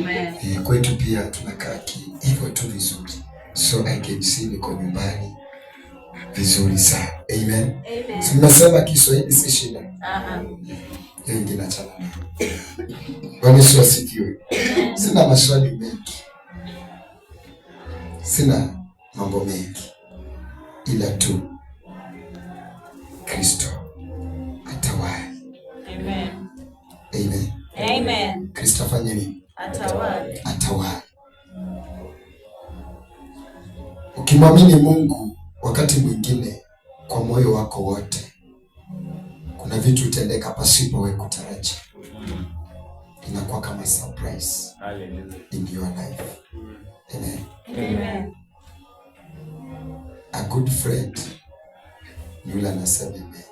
Amen. Kwetu pia tunakaa hivyo tu vizuri. So I can see niko nyumbani vizuri sana. Amen. Simesema Kiswahili si shida. Hiyo ingine achana nayo. Bwana Yesu asifiwe. Sina maswali mengi. Sina mambo mengi. Ila tu Kristo atawale. Amen. Amen. Amen. Kristo afanye nini? Atawale. Atawale. Ukimwamini Mungu wakati mwingine kwa moyo wako wote, kuna vitu utendeka pasipo wewe kutarajia. Inakuwa kama surprise in your life. Amen. Amen. A good friend yule anasema amen.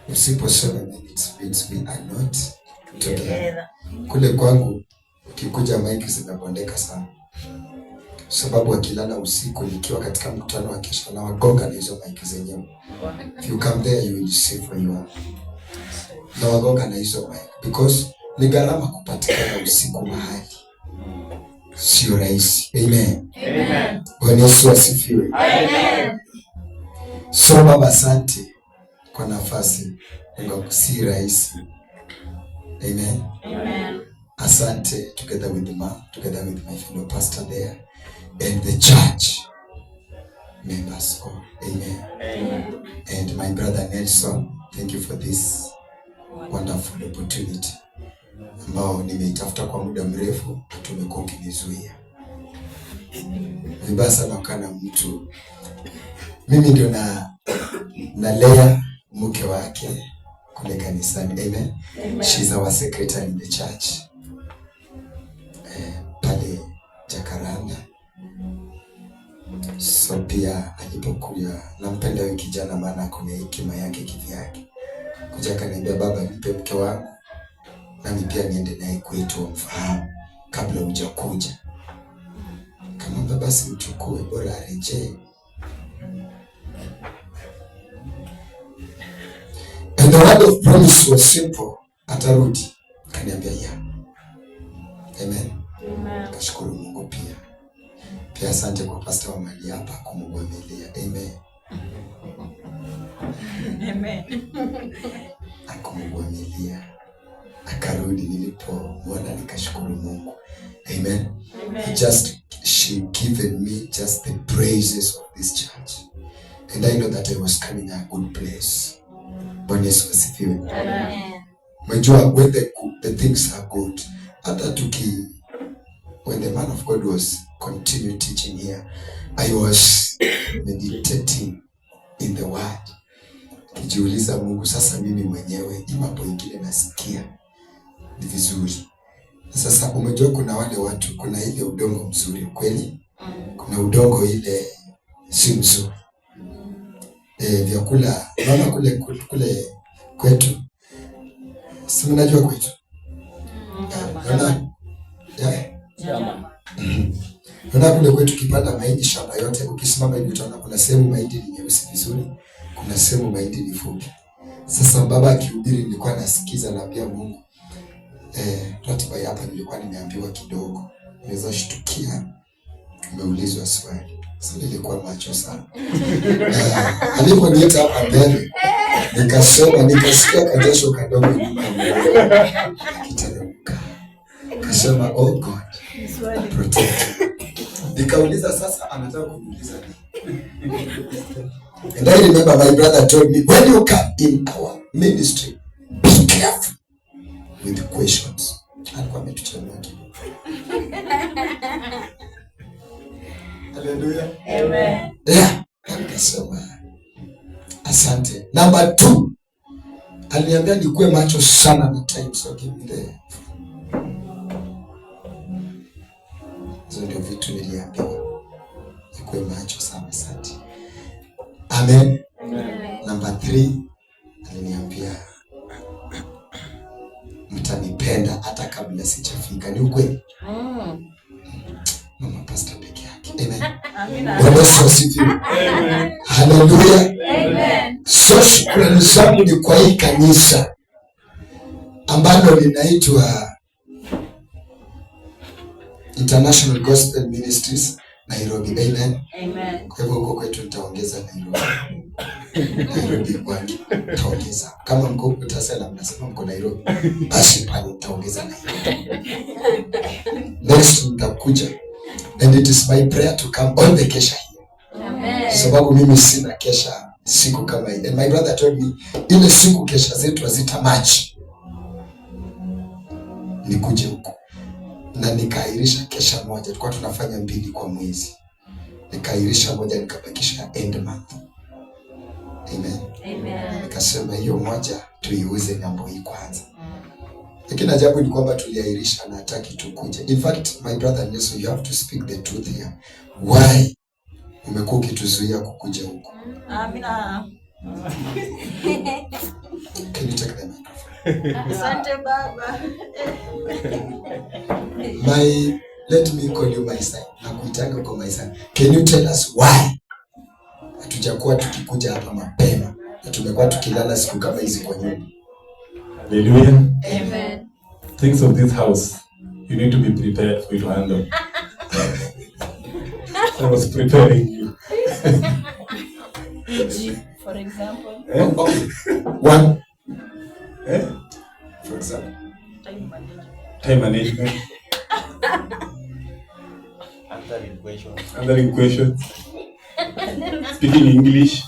Usiposema amen, it means we are not together. Kule kwangu ukikuja maiki zinabondeka sana. Sababu akilala usiku nikiwa katika mkutano wa kesha na wagonga na hizo maiki zenyewe. If you come there you will see for you. Na wagonga na hizo maiki because ni gharama kupatikana usiku mahali. Sio rahisi. Amen. Amen. Bwana Yesu asifiwe. Amen. So Baba, asante kwa nafasi. Mungu si rahisi. Amen. Amen. Asante together with the man, together with my fellow pastor there and the church members all. Amen. Amen. And my brother Nelson, thank you for this wonderful opportunity ambao nimeitafuta kwa muda mrefu, tumekuwa ukinizuia. Vibaya sana ukana mtu. Mimi ndio nalea mke wake kule kanisani. Amen. Amen. She's our secretary in the church. Pale Jacaranda. So pia alipokuja, nampenda huyu kijana maana kuna hekima yake kivyake. Kuja kaniambia, baba nipe mke wangu nami pia niende naye kwetu umfahamu kabla hujakuja. Kama basi mchukue, bora arejee. And the word of promise was simple. Atarudi. Kaniambia ya. Amen. Amen. Kashukuru Mungu pia. Pia asante kwa pastor wa mali hapa kumvumilia. Amen. Amen. Akumvumilia. Akarudi, nilipomwona nikashukuru Mungu. Amen. Amen. She given me just the praises of this church. And I know that I was coming a good place. Bwana Yesu asifiwe. Amen. Mjua when the things are good. When the man of God was continue teaching here, I was meditating in the word. Kijiuliza Mungu, sasa mimi mwenyewe mambo ingine nasikia ni vizuri. Sasa umejua kuna wale watu, kuna ile udongo mzuri kweli, kuna udongo ile si mzuri. Vyakula naona kule kwetu, si mnajua kwetu naona kule kwetu kipanda mahindi shamba yote, ukisimama hivi utaona kuna sehemu mahindi ni nyeusi vizuri, kuna sehemu mahindi ni fupi. Sasa baba akihubiri nilikuwa nasikiza, naambia Mungu ratiba hapa nilikuwa nimeambiwa kidogo, naweza shtukia nimeulizwa swali. Sasa nilikuwa macho sana. Aliponiita hapa mbele nikasema, nikasikia kajasho kadogo nyuma kiteremka. Kasema, oh God, protect. Nikauliza sasa anataka kuniuliza nini? And I remember my brother told me, when you come in our ministry, be careful with the questions. Alikuwa ametuchemua kidogo. Hallelujah. Amen. Yeah. Akasema asante. Number 2. Aliniambia nikuwe macho sana na time, so give me the. Hizo ndio vitu niliambiwa. Nikuwe macho sana, asante. Amen. Amen. Number 3. Aliniambia mtanipenda hata kabla sijafika. Ni ukweli? Mama pastor peke yake. Amen. Amina. Bwana Yesu asifiwe. Amen. Hallelujah. Amen. So shukrani zangu ni kwa hii kanisa ambalo linaitwa International Gospel Ministries Nairobi. Amen. Amen. Kwa hivyo huko kwetu nitaongeza Nairobi. Nairobi kwangu nitaongeza. Kama mko utasema mnasema mko Nairobi, basi pale nitaongeza Nairobi. Next nitakuja. And it is my prayer to come on the kesha here. Amen. Sababu mimi sina kesha siku kama hii. And my brother told me ile siku kesha zetu hazita match. Nikuje huko. Na nikairisha kesha moja. Tulikuwa tunafanya 2 kwa mwezi. Nikairisha moja nikabakisha end month. Amen. Amen. Nikasema hiyo moja tuiuze ng'ambo hii kwanza. Lakini ajabu ni kwamba tuliairisha na hataki tukuje. In fact, my brother Nelson, you have to speak the truth here. Why umekuwa ukituzuia kukuja huko? Amina. Can you take the microphone? Asante baba. Let me call you my son. Nakuitanga kwa my son. Can you tell us why hatujakuwa tukikuja hapa mapema na tumekuwa tukilala siku kama hizi kwa nyumba? Hallelujah. Amen. Things of this house, you need to be prepared for it to handle. I was preparing you. For example. Okay. One. For example. Time management. Time management. Answering questions. Speaking English.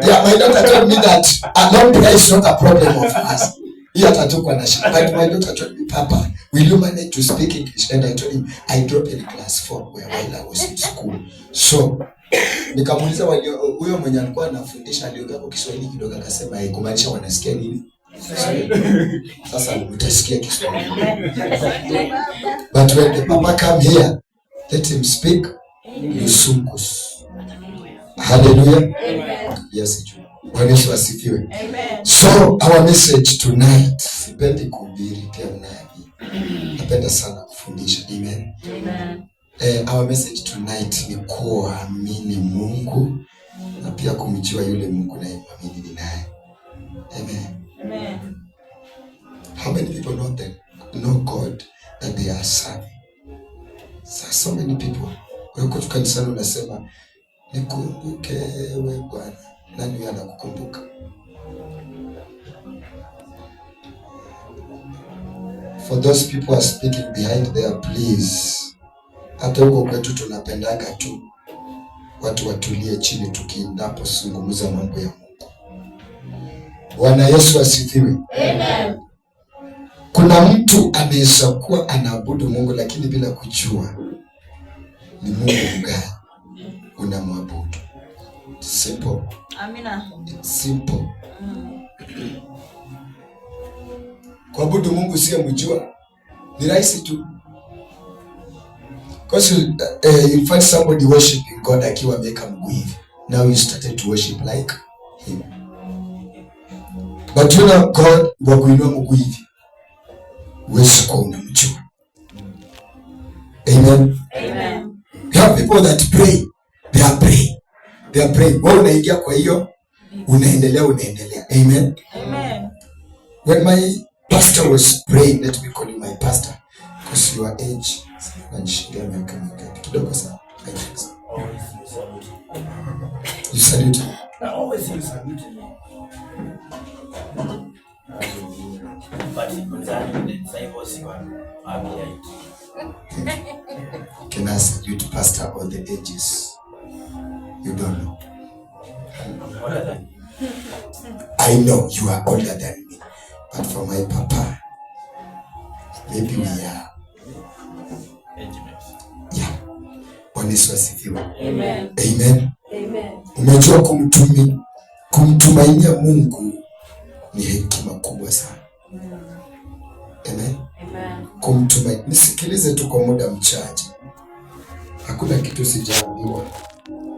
Yeah, my daughter told me that long prayer is not a problem of us. But my daughter told me, Papa, will you manage to speak English? And I told him, I dropped in class 4 while I was in school. So, nikamuuliza huyo mwenye alikuwa anafundisha aliongea kwa Kiswahili kidogo, akasema kumaanisha wanasikia nini? Sasa utasikia Kiswahili. But when the Papa come here, let him speak Lusunkus. Hallelujah. Amen. Yes, Bwana Yesu asifiwe. Amen. So our message tonight, sipendi kuhubiri pia mnabii. Napenda sana kufundisha. Amen. Amen. Our message tonight ni kuamini Mungu na pia kumjua yule Mungu naye muamini naye. Amen. Amen. How many people know God that they are serving? So many people. Wako kanisani unasema nikumbuke wewe Bwana. Nani anakukumbuka? For those people who are speaking behind there, please. Hata huko kwetu tunapendanga tu watu watulie chini tukiendapo zungumza mambo ya Mungu. Bwana Yesu asifiwe. Amen. Kuna mtu anaweza kuwa anaabudu Mungu lakini bila kujua ni Mungu gani unamwabudu. Simple. Amina. It's simple. Kuabudu Mungu sio mjua. Ni rahisi tu. Because you find somebody worshiping God akiwa ameweka mguu hivi. Now you started to worship like him. But you know God wa kuinua mguu hivi. Wewe kwa unamjua. Amen. Amen. You have people that pray. They are praying. They are praying. Wewe unaingia kwa hiyo unaendelea. Amen. Amen. When my pastor was praying, let me call you my pastor because your age unanishindia miaka mingapi? Kidogo sana. You salute me. Always you salute me. But concerning the disciples, you are behind. Can I salute pastor all the ages? You don't know. I'm older than you. I know you are older than me, but for my papa, maybe we are. Yeah. Bwana Yesu asifiwe. Amen. Amen. Amen. Umejua kumtumainia Mungu ni hekima kubwa sana. Amen. Amen. Kumtumainia. Nisikilize tu kwa muda mchache. Hakuna kitu sijaambiwa.